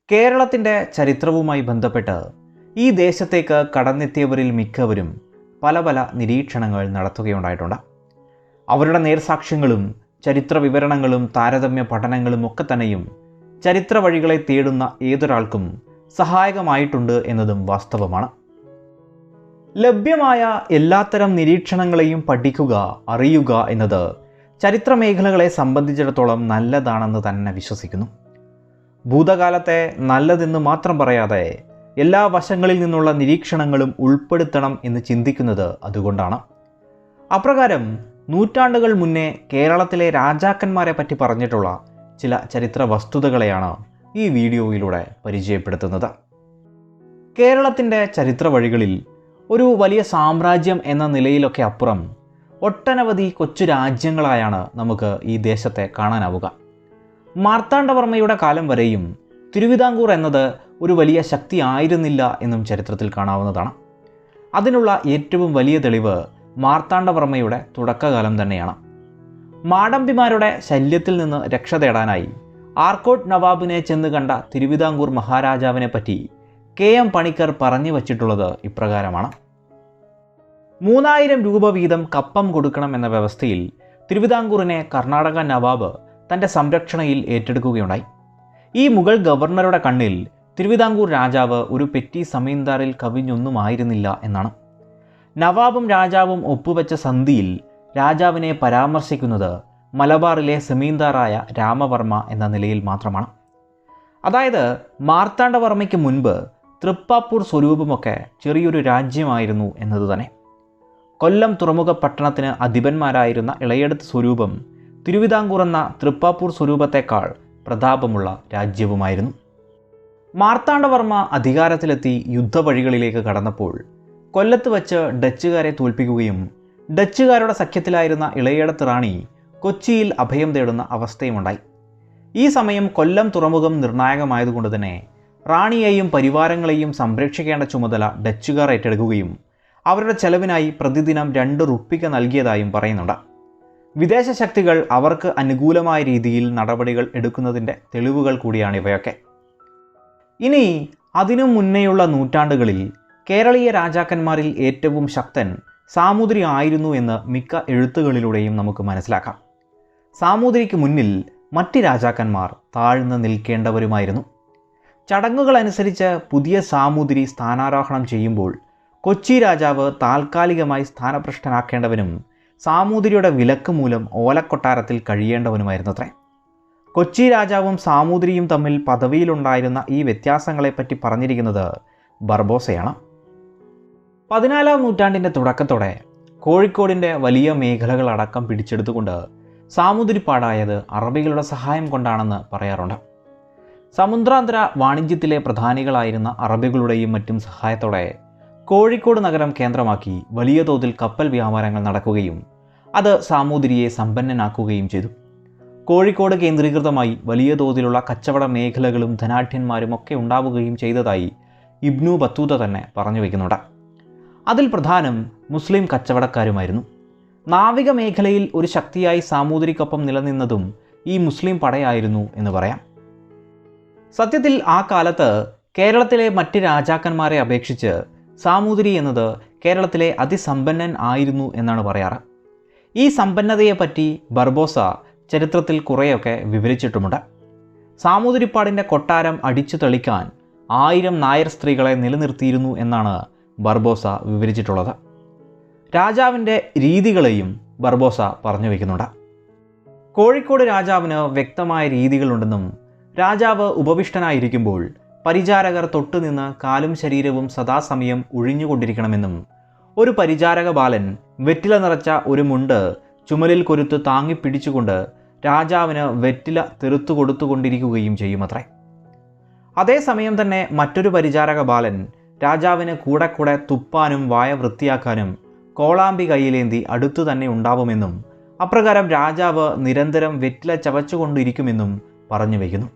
കേരളത്തിൻ്റെ ചരിത്രവുമായി ബന്ധപ്പെട്ട് ഈ ദേശത്തേക്ക് കടന്നെത്തിയവരിൽ മിക്കവരും പല പല നിരീക്ഷണങ്ങൾ നടത്തുകയുണ്ടായിട്ടുണ്ട്. അവരുടെ നേർസാക്ഷ്യങ്ങളും ചരിത്ര വിവരണങ്ങളും താരതമ്യ പഠനങ്ങളും ഒക്കെ തന്നെയും ചരിത്ര വഴികളെ തേടുന്ന ഏതൊരാൾക്കും സഹായകമായിട്ടുണ്ട് എന്നതും വാസ്തവമാണ്. ലഭ്യമായ എല്ലാത്തരം നിരീക്ഷണങ്ങളെയും പഠിക്കുക, അറിയുക എന്നത് ചരിത്ര മേഖലകളെ സംബന്ധിച്ചിടത്തോളം നല്ലതാണെന്ന് തന്നെ വിശ്വസിക്കുന്നു. ഭൂതകാലത്തെ നല്ലതെന്ന് മാത്രം പറയാതെ എല്ലാ വശങ്ങളിൽ നിന്നുള്ള നിരീക്ഷണങ്ങളും ഉൾപ്പെടുത്തണം എന്ന് ചിന്തിക്കുന്നത് അതുകൊണ്ടാണ്. അപ്രകാരം നൂറ്റാണ്ടുകൾ മുന്നേ കേരളത്തിലെ രാജാക്കന്മാരെ പറ്റി പറഞ്ഞിട്ടുള്ള ചില ചരിത്ര വസ്തുതകളെയാണ് ഈ വീഡിയോയിലൂടെ പരിചയപ്പെടുത്തുന്നത്. കേരളത്തിൻ്റെ ചരിത്ര വഴികളിൽ ഒരു വലിയ സാമ്രാജ്യം എന്ന നിലയിലൊക്കെ അപ്പുറം ഒട്ടനവധി കൊച്ചു രാജ്യങ്ങളായാണ് നമുക്ക് ഈ ദേശത്തെ കാണാനാവുക. മാർത്താണ്ഡവർമ്മയുടെ കാലം വരെയും തിരുവിതാംകൂർ എന്നത് ഒരു വലിയ ശക്തി ആയിരുന്നില്ല എന്നും ചരിത്രത്തിൽ കാണാവുന്നതാണ്. അതിനുള്ള ഏറ്റവും വലിയ തെളിവ് മാർത്താണ്ഡവർമ്മയുടെ തുടക്കകാലം തന്നെയാണ്. മാടമ്പിമാരുടെ ശല്യത്തിൽ നിന്ന് രക്ഷ തേടാനായി ആർക്കോട്ട് നവാബിനെ ചെന്ന് കണ്ട തിരുവിതാംകൂർ മഹാരാജാവിനെ പറ്റി KM പണിക്കർ പറഞ്ഞു വച്ചിട്ടുള്ളത് ഇപ്രകാരമാണ്. 3000 രൂപ വീതം കപ്പം കൊടുക്കണം എന്ന വ്യവസ്ഥയിൽ തിരുവിതാംകൂറിനെ കർണാടക നവാബ് തൻ്റെ സംരക്ഷണയിൽ ഏറ്റെടുക്കുകയുണ്ടായി. ഈ മുഗൾ ഗവർണറുടെ കണ്ണിൽ തിരുവിതാംകൂർ രാജാവ് ഒരു പെറ്റി സമീന്ദാറിൽ കവിഞ്ഞൊന്നുമായിരുന്നില്ല എന്നാണ്. നവാബും രാജാവും ഒപ്പുവെച്ച സന്ധിയിൽ രാജാവിനെ പരാമർശിക്കുന്നത് മലബാറിലെ സെമീന്ദാറായ രാമവർമ്മ എന്ന നിലയിൽ മാത്രമാണ്. അതായത് മാർത്താണ്ഡവർമ്മയ്ക്ക് മുൻപ് തൃപ്പാപ്പൂർ സ്വരൂപമൊക്കെ ചെറിയൊരു രാജ്യമായിരുന്നു എന്നത് തന്നെ. കൊല്ലം തുറമുഖ പട്ടണത്തിന് അധിപന്മാരായിരുന്ന ഇളയടത്ത് സ്വരൂപം തിരുവിതാംകൂർ എന്ന തൃപ്പാപ്പൂർ സ്വരൂപത്തേക്കാൾ പ്രതാപമുള്ള രാജ്യവുമായിരുന്നു. മാർത്താണ്ഡവർമ്മ അധികാരത്തിലെത്തി യുദ്ധവഴികളിലേക്ക് കടന്നപ്പോൾ കൊല്ലത്ത് വച്ച് ഡച്ചുകാരെ തോൽപ്പിക്കുകയും ഡച്ചുകാരുടെ സഖ്യത്തിലായിരുന്ന ഇളയടത്ത് റാണി കൊച്ചിയിൽ അഭയം തേടുന്ന അവസ്ഥയുമുണ്ടായി. ഈ സമയം കൊല്ലം തുറമുഖം നിർണായകമായതുകൊണ്ട് തന്നെ റാണിയെയും പരിവാരങ്ങളെയും സംരക്ഷിക്കേണ്ട ചുമതല ഡച്ചുകാർ ഏറ്റെടുക്കുകയും അവരുടെ ചെലവിനായി പ്രതിദിനം 2 റുപ്പിക നൽകിയതായും പറയുന്നുണ്ട്. വിദേശ ശക്തികൾ അവർക്ക് അനുകൂലമായ രീതിയിൽ നടപടികൾ എടുക്കുന്നതിൻ്റെ തെളിവുകൾ കൂടിയാണ് ഇവയൊക്കെ. ഇനി അതിനു മുന്നേയുള്ള നൂറ്റാണ്ടുകളിൽ കേരളീയ രാജാക്കന്മാരിൽ ഏറ്റവും ശക്തൻ സാമൂതിരി ആയിരുന്നു എന്ന് മിക്ക എഴുത്തുകളിലൂടെയും നമുക്ക് മനസ്സിലാക്കാം. സാമൂതിരിക്ക് മുന്നിൽ മറ്റ് രാജാക്കന്മാർ താഴ്ന്നു നിൽക്കേണ്ടവരുമായിരുന്നു. ചടങ്ങുകൾ അനുസരിച്ച് പുതിയ സാമൂതിരി സ്ഥാനാരോഹണം ചെയ്യുമ്പോൾ കൊച്ചി രാജാവ് താൽക്കാലികമായി സ്ഥാനഭ്രഷ്ടനാക്കേണ്ടവനും സാമൂതിരിയുടെ വിലക്ക് മൂലം ഓലക്കൊട്ടാരത്തിൽ കഴിയേണ്ടവനുമായിരുന്നത്രേ. കൊച്ചി രാജാവും സാമൂതിരിയും തമ്മിൽ പദവിയിലുണ്ടായിരുന്ന ഈ വ്യത്യാസങ്ങളെപ്പറ്റി പറഞ്ഞിരിക്കുന്നത് ബർബോസയാണ്. 14-ാം നൂറ്റാണ്ടിൻ്റെ തുടക്കത്തോടെ കോഴിക്കോടിൻ്റെ വലിയ മേഖലകളടക്കം പിടിച്ചെടുത്തുകൊണ്ട് സാമൂതിരിപ്പാടായത് അറബികളുടെ സഹായം കൊണ്ടാണെന്ന് പറയാറുണ്ട്. സമുദ്രാന്തര വാണിജ്യത്തിലെ പ്രധാനികളായിരുന്ന അറബികളുടെയും മറ്റും സഹായത്തോടെ കോഴിക്കോട് നഗരം കേന്ദ്രമാക്കി വലിയ തോതിൽ കപ്പൽ വ്യാപാരങ്ങൾ നടക്കുകയും അത് സാമൂതിരിയെ സമ്പന്നനാക്കുകയും ചെയ്തു. കോഴിക്കോട് കേന്ദ്രീകൃതമായി വലിയ തോതിലുള്ള കച്ചവട മേഖലകളും ധനാഢ്യന്മാരും ഒക്കെ ഉണ്ടാവുകയും ചെയ്തതായി ഇബ്നു ബത്തൂത തന്നെ പറഞ്ഞു വയ്ക്കുന്നുണ്ട്. അതിൽ പ്രധാനം മുസ്ലിം കച്ചവടക്കാരുമായിരുന്നു. നാവിക മേഖലയിൽ ഒരു ശക്തിയായി സാമൂതിരിക്കൊപ്പം നിലനിന്നതും ഈ മുസ്ലിം പടയായിരുന്നു എന്ന് പറയാം. സത്യത്തിൽ ആ കാലത്ത് കേരളത്തിലെ മറ്റ് രാജാക്കന്മാരെ അപേക്ഷിച്ച് സാമൂതിരി എന്നത് കേരളത്തിലെ അതിസമ്പന്നൻ ആയിരുന്നു എന്നാണ് പറയാറ്. ഈ സമ്പന്നതയെപ്പറ്റി ബർബോസ ചരിത്രത്തിൽ കുറേയൊക്കെ വിവരിച്ചിട്ടുമുണ്ട്. സാമൂതിരിപ്പാടിൻ്റെ കൊട്ടാരം അടിച്ചു തെളിക്കാൻ 1000 നായർ സ്ത്രീകളെ നിലനിർത്തിയിരുന്നു എന്നാണ് ബർബോസ വിവരിച്ചിട്ടുള്ളത്. രാജാവിൻ്റെ രീതികളെയും ബർബോസ പറഞ്ഞു വയ്ക്കുന്നുണ്ട്. കോഴിക്കോട് രാജാവിന് വ്യക്തമായ രീതികളുണ്ടെന്നും രാജാവ് ഉപവിഷ്ടനായിരിക്കുമ്പോൾ പരിചാരകർ തൊട്ടുനിന്ന് കാലും ശരീരവും സദാസമയം ഒഴിഞ്ഞുകൊണ്ടിരിക്കണമെന്നും ഒരു പരിചാരക ബാലൻ വെറ്റില നിറച്ച ഒരു മുണ്ട് ചുമലിൽ കൊരുത്ത് താങ്ങിപ്പിടിച്ചുകൊണ്ട് രാജാവിന് വെറ്റില തെറുത്തു കൊടുത്തുകൊണ്ടിരിക്കുകയും ചെയ്യുമത്രേ. അതേസമയം തന്നെ മറ്റൊരു പരിചാരക ബാലൻ രാജാവിന് കൂടെ കൂടെ തുപ്പാനും വായ വൃത്തിയാക്കാനും കോളാമ്പി കയ്യിലേന്തി അടുത്തു തന്നെ ഉണ്ടാവുമെന്നും അപ്രകാരം രാജാവ് നിരന്തരം വെറ്റില ചവച്ചുകൊണ്ടിരിക്കുമെന്നും പറഞ്ഞു വയ്ക്കുന്നു.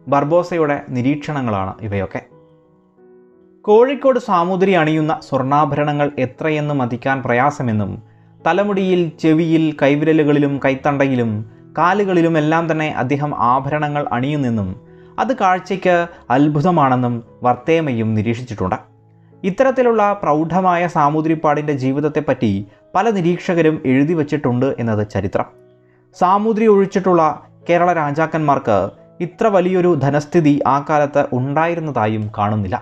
ബർബോസയുടെ നിരീക്ഷണങ്ങളാണ് ഇവയൊക്കെ. കോഴിക്കോട് സാമൂതിരി അണിയുന്ന സ്വർണ്ണാഭരണങ്ങൾ എത്രയെന്ന് മതിക്കാൻ പ്രയാസമെന്നും തലമുടിയിൽ, ചെവിയിൽ, കൈവിരലുകളിലും കൈത്തണ്ടയിലും കാലുകളിലും എല്ലാം തന്നെ അദ്ദേഹം ആഭരണങ്ങൾ അണിയുന്നെന്നും അത് കാഴ്ചയ്ക്ക് അത്ഭുതമാണെന്നും വർത്തേമയും നിരീക്ഷിച്ചിട്ടുണ്ട്. ഇത്തരത്തിലുള്ള പ്രൗഢമായ സാമൂതിരിപ്പാടിൻ്റെ ജീവിതത്തെപ്പറ്റി പല നിരീക്ഷകരും എഴുതി വച്ചിട്ടുണ്ട് എന്നത് ചരിത്രം. സാമൂതിരി ഒഴിച്ചിട്ടുള്ള കേരള രാജാക്കന്മാർക്ക് ഇത്ര വലിയൊരു ധനസ്ഥിതി ആ കാലത്ത് ഉണ്ടായിരുന്നതായും കാണുന്നില്ല.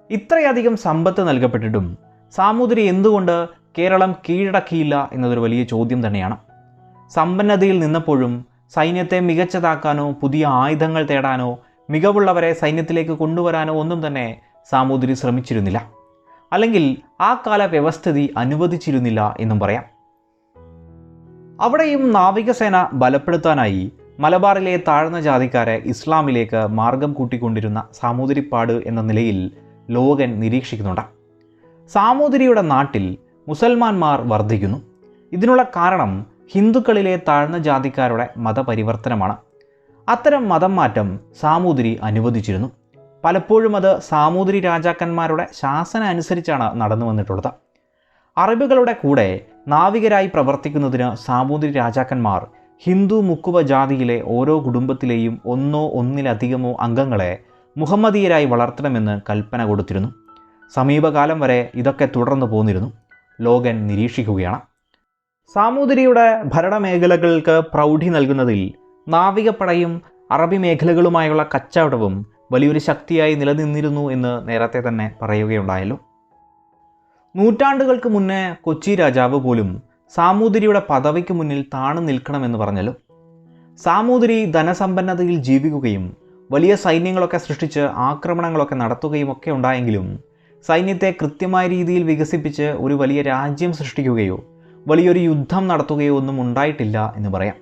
ഇത്രയധികം സമ്പത്ത് നൽകപ്പെട്ടിട്ടും സാമൂതിരി എന്തുകൊണ്ട് കേരളം കീഴടക്കിയില്ല എന്നതൊരു വലിയ ചോദ്യം തന്നെയാണ്. സമ്പന്നതയിൽ നിന്നപ്പോഴും സൈന്യത്തെ മികച്ചതാക്കാനോ പുതിയ ആയുധങ്ങൾ തേടാനോ മികവുള്ളവരെ സൈന്യത്തിലേക്ക് കൊണ്ടുവരാനോ ഒന്നും തന്നെ സാമൂതിരി ശ്രമിച്ചിരുന്നില്ല. അല്ലെങ്കിൽ ആ കാല വ്യവസ്ഥിതി അനുവദിച്ചിരുന്നില്ല എന്നും പറയാം. അവിടെയും നാവികസേന ബലപ്പെടുത്താനായി മലബാറിലെ താഴ്ന്ന ജാതിക്കാരെ ഇസ്ലാമിലേക്ക് മാർഗം കൂട്ടിക്കൊണ്ടിരുന്ന സാമൂതിരിപ്പാട് എന്ന നിലയിൽ ലോകൻ നിരീക്ഷിക്കുന്നുണ്ട്. സാമൂതിരിയുടെ നാട്ടിൽ മുസൽമാന്മാർ വർദ്ധിക്കുന്നു. ഇതിനുള്ള കാരണം ഹിന്ദുക്കളിലെ താഴ്ന്ന ജാതിക്കാരുടെ മതപരിവർത്തനമാണ്. അത്തരം മതം മാറ്റം സാമൂതിരി അനുവദിച്ചിരുന്നു. പലപ്പോഴും അത് സാമൂതിരി രാജാക്കന്മാരുടെ ശാസന അനുസരിച്ചാണ് നടന്നു വന്നിട്ടുള്ളത്. അറബികളുടെ കൂടെ നാവികരായി പ്രവർത്തിക്കുന്നതിന് സാമൂതിരി രാജാക്കന്മാർ ഹിന്ദു മുക്കുവ ജാതിയിലെ ഓരോ കുടുംബത്തിലെയും ഒന്നോ ഒന്നിലധികമോ അംഗങ്ങളെ മുഹമ്മദീയരായി വളർത്തണമെന്ന് കൽപ്പന കൊടുത്തിരുന്നു. സമീപകാലം വരെ ഇതൊക്കെ തുടർന്നു പോന്നിരുന്നു. ലോകൻ നിരീക്ഷിക്കുകയാണ്. സാമൂതിരിയുടെ ഭരണമേഖലകൾക്ക് പ്രൗഢി നൽകുന്നതിൽ നാവികപ്പടയും അറബി മേഖലകളുമായുള്ള കച്ചവടവും വലിയൊരു ശക്തിയായി നിലനിന്നിരുന്നു എന്ന് നേരത്തെ തന്നെ പറയുകയുണ്ടായല്ലോ. നൂറ്റാണ്ടുകൾക്ക് മുന്നേ കൊച്ചി രാജാവ് പോലും സാമൂതിരിയുടെ പദവിക്ക് മുന്നിൽ താണു നിൽക്കണമെന്ന് പറഞ്ഞല്ലോ. സാമൂതിരി ധനസമ്പന്നതയിൽ ജീവിക്കുകയും വലിയ സൈന്യങ്ങളൊക്കെ സൃഷ്ടിച്ച് ആക്രമണങ്ങളൊക്കെ നടത്തുകയും ഒക്കെ ഉണ്ടായെങ്കിലും സൈന്യത്തെ കൃത്യമായ രീതിയിൽ വികസിപ്പിച്ച് ഒരു വലിയ രാജ്യം സൃഷ്ടിക്കുകയോ വലിയൊരു യുദ്ധം നടത്തുകയോ ഒന്നും ഉണ്ടായിട്ടില്ല എന്ന് പറയാം.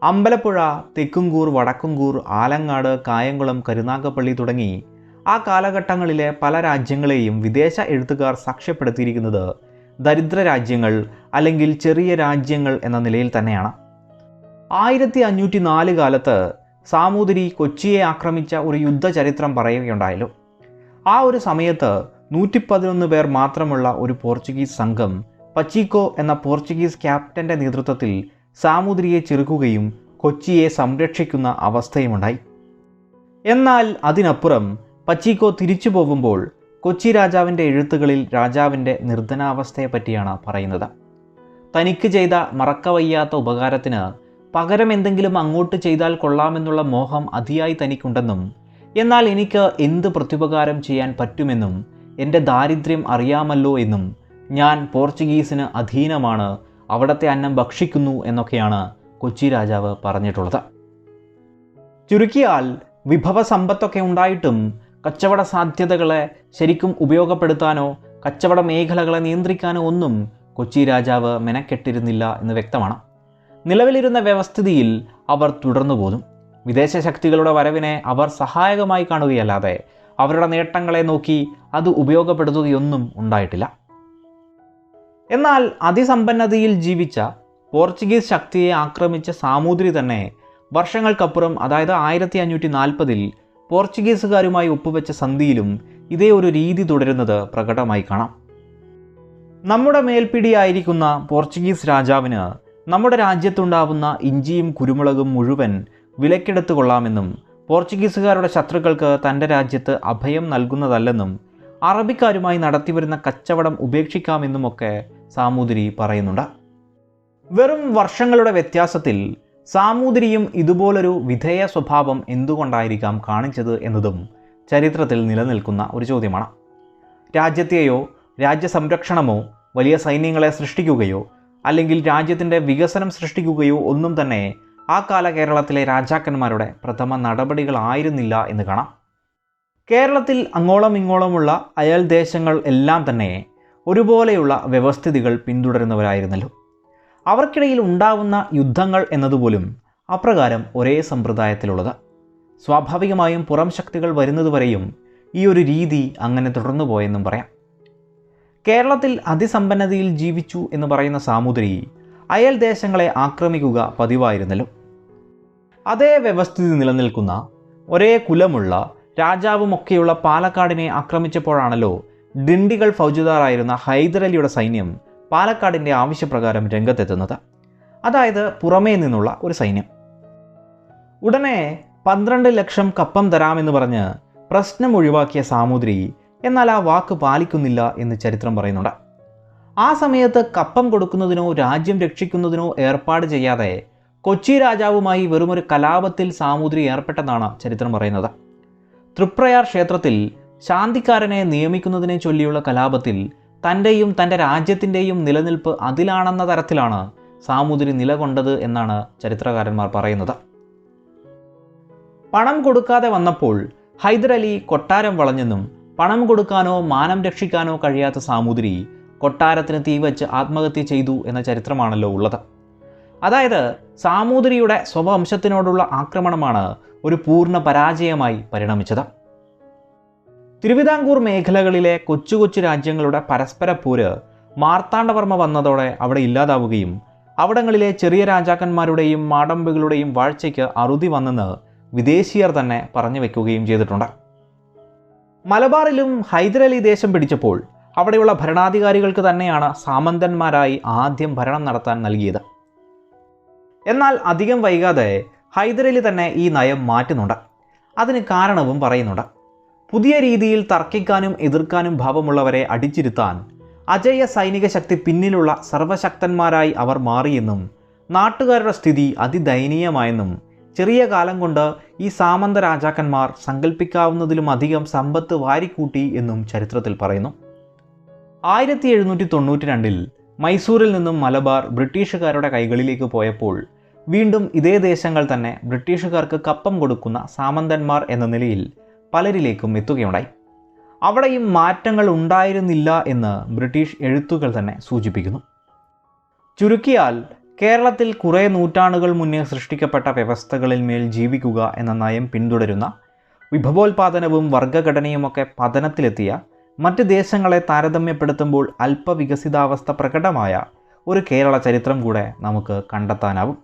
അമ്പലപ്പുഴ, തെക്കുംകൂർ, വടക്കുംകൂർ, ആലങ്ങാട്, കായംകുളം, കരുനാഗപ്പള്ളി തുടങ്ങി ആ കാലഘട്ടങ്ങളിലെ പല രാജ്യങ്ങളെയും വിദേശ എഴുത്തുകാർ സാക്ഷ്യപ്പെടുത്തിയിരിക്കുന്നത് ദരിദ്ര രാജ്യങ്ങൾ അല്ലെങ്കിൽ ചെറിയ രാജ്യങ്ങൾ എന്ന നിലയിൽ തന്നെയാണ്. 1504 കാലത്ത് സാമൂതിരി കൊച്ചിയെ ആക്രമിച്ച ഒരു യുദ്ധചരിത്രം പറയുകയുണ്ടായല്ലോ. ആ ഒരു സമയത്ത് 111 പേർ മാത്രമുള്ള ഒരു പോർച്ചുഗീസ് സംഘം പച്ചീക്കോ എന്ന പോർച്ചുഗീസ് ക്യാപ്റ്റൻ്റെ നേതൃത്വത്തിൽ സാമൂതിരിയെ ചെറുക്കുകയും കൊച്ചിയെ സംരക്ഷിക്കുന്ന അവസ്ഥയുമുണ്ടായി. എന്നാൽ അതിനപ്പുറം പച്ചീക്കോ തിരിച്ചു പോകുമ്പോൾ കൊച്ചി രാജാവിൻ്റെ എഴുത്തുകളിൽ രാജാവിൻ്റെ നിർധനാവസ്ഥയെപ്പറ്റിയാണ് പറയുന്നത്. തനിക്ക് ചെയ്ത മറക്കവയ്യാത്ത ഉപകാരത്തിന് പകരം എന്തെങ്കിലും അങ്ങോട്ട് ചെയ്താൽ കൊള്ളാമെന്നുള്ള മോഹം അതിയായി തനിക്കുണ്ടെന്നും എന്നാൽ എനിക്ക് എന്ത് പ്രത്യുപകാരം ചെയ്യാൻ പറ്റുമെന്നും എൻ്റെ ദാരിദ്ര്യം അറിയാമല്ലോ എന്നും ഞാൻ പോർച്ചുഗീസിന് അധീനമാണ്, അവിടത്തെ അന്നം ഭക്ഷിക്കുന്നു എന്നൊക്കെയാണ് കൊച്ചി രാജാവ് പറഞ്ഞിട്ടുള്ളത്. ചുരുക്കിയാൽ വിഭവ സമ്പത്തൊക്കെ ഉണ്ടായിട്ടും കച്ചവട സാധ്യതകളെ ശരിക്കും ഉപയോഗപ്പെടുത്താനോ കച്ചവട മേഖലകളെ നിയന്ത്രിക്കാനോ ഒന്നും കൊച്ചി രാജാവ് മെനക്കെട്ടിരുന്നില്ല എന്ന് വ്യക്തമാണ്. നിലവിലിരുന്ന വ്യവസ്ഥിതിയിൽ അവർ തുടർന്നു പോന്നു. വിദേശ ശക്തികളുടെ വരവിനെ അവർ സഹായകമായി കാണുകയല്ലാതെ അവരുടെ നേട്ടങ്ങളെ നോക്കി അത് ഉപയോഗപ്പെടുത്തുകയൊന്നും ഉണ്ടായിട്ടില്ല. എന്നാൽ അതിസമ്പന്നതയിൽ ജീവിച്ച പോർച്ചുഗീസ് ശക്തിയെ ആക്രമിച്ച സാമൂതിരി തന്നെ വർഷങ്ങൾക്കപ്പുറം, അതായത് 1540 പോർച്ചുഗീസുകാരുമായി ഒപ്പുവെച്ച സന്ധിയിലും ഇതേ ഒരു രീതി തുടരുന്നത് പ്രകടമായി കാണാം. നമ്മുടെ മേൽപ്പിടിയായിരിക്കുന്ന പോർച്ചുഗീസ് രാജാവിന് നമ്മുടെ രാജ്യത്തുണ്ടാവുന്ന ഇഞ്ചിയും കുരുമുളകും മുഴുവൻ വിലക്കെടുത്തു കൊള്ളാമെന്നും പോർച്ചുഗീസുകാരുടെ ശത്രുക്കൾക്ക് തൻ്റെ രാജ്യത്ത് അഭയം നൽകുന്നതല്ലെന്നും അറബിക്കാരുമായി നടത്തിവരുന്ന കച്ചവടം ഉപേക്ഷിക്കാമെന്നുമൊക്കെ സാമൂതിരി പറയുന്നുണ്ട്. വെറും വർഷങ്ങളുടെ വ്യത്യാസത്തിൽ സാമൂതിരിയും ഇതുപോലൊരു വിധേയ സ്വഭാവം എന്തുകൊണ്ടായിരിക്കാം കാണിച്ചത് എന്നതും ചരിത്രത്തിൽ നിലനിൽക്കുന്ന ഒരു ചോദ്യമാണ്. രാജ്യത്തെയോ രാജ്യസംരക്ഷണമോ വലിയ സൈന്യങ്ങളെ സൃഷ്ടിക്കുകയോ അല്ലെങ്കിൽ രാജ്യത്തിൻ്റെ വികസനം സൃഷ്ടിക്കുകയോ ഒന്നും തന്നെ ആ കാല കേരളത്തിലെ രാജാക്കന്മാരുടെ പ്രഥമ നടപടികളായിരുന്നില്ല എന്ന് കാണാം. കേരളത്തിൽ അങ്ങോളം ഇങ്ങോളമുള്ള അയൽ ദേശങ്ങൾ എല്ലാം തന്നെ ഒരുപോലെയുള്ള വ്യവസ്ഥിതികൾ പിന്തുടരുന്നവരായിരുന്നല്ലോ. അവർക്കിടയിൽ ഉണ്ടാവുന്ന യുദ്ധങ്ങൾ എന്നതുപോലും അപ്രകാരം ഒരേ സമ്പ്രദായത്തിലുള്ളത്. സ്വാഭാവികമായും പുറം ശക്തികൾ വരുന്നതുവരെയും ഈ ഒരു രീതി അങ്ങനെ തുടർന്നു പോയെന്നും പറയാം. കേരളത്തിൽ അതിസമ്പന്നതയിൽ ജീവിച്ചു എന്ന് പറയുന്ന സാമൂതിരി അയൽ ദേശങ്ങളെ ആക്രമിക്കുക പതിവായിരുന്നല്ലോ. അതേ വ്യവസ്ഥിതി നിലനിൽക്കുന്ന ഒരേ കുലമുള്ള രാജാവുമൊക്കെയുള്ള പാലക്കാടിനെ ആക്രമിച്ചപ്പോഴാണല്ലോ ഡിണ്ടിഗൽ ഫൗജദാറായിരുന്ന ഹൈദരലിയുടെ സൈന്യം പാലക്കാടിൻ്റെ ആവശ്യപ്രകാരം രംഗത്തെത്തുന്നത്. അതായത് പുറമേ നിന്നുള്ള ഒരു സൈന്യം. ഉടനെ 12 ലക്ഷം കപ്പം തരാമെന്ന് പറഞ്ഞ് പ്രശ്നം ഒഴിവാക്കിയ സാമൂതിരി എന്നാൽ ആ വാക്ക് പാലിക്കുന്നില്ല എന്ന് ചരിത്രം പറയുന്നുണ്ട്. ആ സമയത്ത് കപ്പം കൊടുക്കുന്നതിനോ രാജ്യം രക്ഷിക്കുന്നതിനോ ഏർപ്പാട് ചെയ്യാതെ കൊച്ചി രാജാവുമായി വെറുമൊരു കലാപത്തിൽ സാമൂതിരി ഏർപ്പെട്ടതാണ് ചരിത്രം പറയുന്നത്. തൃപ്രയാർ ക്ഷേത്രത്തിൽ ശാന്തിക്കാരനെ നിയമിക്കുന്നതിനെ ചൊല്ലിയുള്ള കലാപത്തിൽ തൻ്റെയും തൻ്റെ രാജ്യത്തിൻ്റെയും നിലനിൽപ്പ് അതിലാണെന്ന തരത്തിലാണ് സാമൂതിരി നിലകൊണ്ടത് എന്നാണ് ചരിത്രകാരന്മാർ പറയുന്നത്. പണം കൊടുക്കാതെ വന്നപ്പോൾ ഹൈദരലി കൊട്ടാരം വളഞ്ഞെന്നും പണം കൊടുക്കാനോ മാനം രക്ഷിക്കാനോ കഴിയാത്ത സാമൂതിരി കൊട്ടാരത്തിന് തീവച്ച് ആത്മഹത്യ ചെയ്തു എന്ന ചരിത്രമാണല്ലോ ഉള്ളത്. അതായത് സാമൂതിരിയുടെ സ്വവംശത്തിനോടുള്ള ആക്രമണമാണ് ഒരു പൂർണ്ണ പരാജയമായി പരിണമിച്ചത്. തിരുവിതാംകൂർ മേഖലകളിലെ കൊച്ചു കൊച്ചു രാജ്യങ്ങളുടെ പരസ്പര പോര് മാർത്താണ്ഡവർമ്മ വന്നതോടെ അവിടെ ഇല്ലാതാവുകയും അവിടങ്ങളിലെ ചെറിയ രാജാക്കന്മാരുടെയും മാടമ്പികളുടെയും വാഴ്ചയ്ക്ക് അറുതി വന്നെന്ന് വിദേശീയർ തന്നെ പറഞ്ഞു വെക്കുകയും ചെയ്തിട്ടുണ്ട്. മലബാറിലും ഹൈദരലി ദേശം പിടിച്ചപ്പോൾ അവിടെയുള്ള ഭരണാധികാരികൾക്ക് തന്നെയാണ് സാമന്തന്മാരായി ആദ്യം ഭരണം നടത്താൻ നൽകിയത്. എന്നാൽ അധികം വൈകാതെ ഹൈദരലി തന്നെ ഈ നയം മാറ്റുന്നുണ്ട്. അതിന് കാരണവും പറയുന്നുണ്ട്. പുതിയ രീതിയിൽ തർക്കിക്കാനും എതിർക്കാനും ഭാവമുള്ളവരെ അടിച്ചിരുത്താൻ അജയ്യ സൈനിക ശക്തി പിന്നിലുള്ള സർവശക്തന്മാരായി അവർ മാറിയെന്നും നാട്ടുകാരുടെ സ്ഥിതി അതിദയനീയമായെന്നും ചെറിയ കാലം കൊണ്ട് ഈ സാമന്ത രാജാക്കന്മാർ സങ്കല്പിക്കാവുന്നതിലും അധികം സമ്പത്ത് വാരിക്കൂട്ടി എന്നും ചരിത്രത്തിൽ പറയുന്നു. 1792 മൈസൂരിൽ നിന്നും മലബാർ ബ്രിട്ടീഷുകാരുടെ കൈകളിലേക്ക് പോയപ്പോൾ വീണ്ടും ഇതേ ദേശങ്ങൾ തന്നെ ബ്രിട്ടീഷുകാർക്ക് കപ്പം കൊടുക്കുന്ന സാമന്തന്മാർ എന്ന നിലയിൽ പലരിലേക്കും എത്തുകയുണ്ടായി. അവിടെയും മാറ്റങ്ങൾ ഉണ്ടായിരുന്നില്ല എന്ന് ബ്രിട്ടീഷ് എഴുത്തുകൾ തന്നെ സൂചിപ്പിക്കുന്നു. ചുരുക്കിയാൽ കേരളത്തിൽ കുറേ നൂറ്റാണ്ടുകൾ മുന്നേ സൃഷ്ടിക്കപ്പെട്ട വ്യവസ്ഥകളിൽ മേൽ ജീവിക്കുക എന്ന നയം പിന്തുടരുന്ന വിഭവോൽപാദനവും വർഗഘടനയുമൊക്കെ പതനത്തിലെത്തിയ മറ്റ് ദേശങ്ങളെ താരതമ്യപ്പെടുത്തുമ്പോൾ അല്പവികസിതാവസ്ഥ പ്രകടമായ ഒരു കേരള ചരിത്രം കൂടെ നമുക്ക് കണ്ടെത്താനാവും.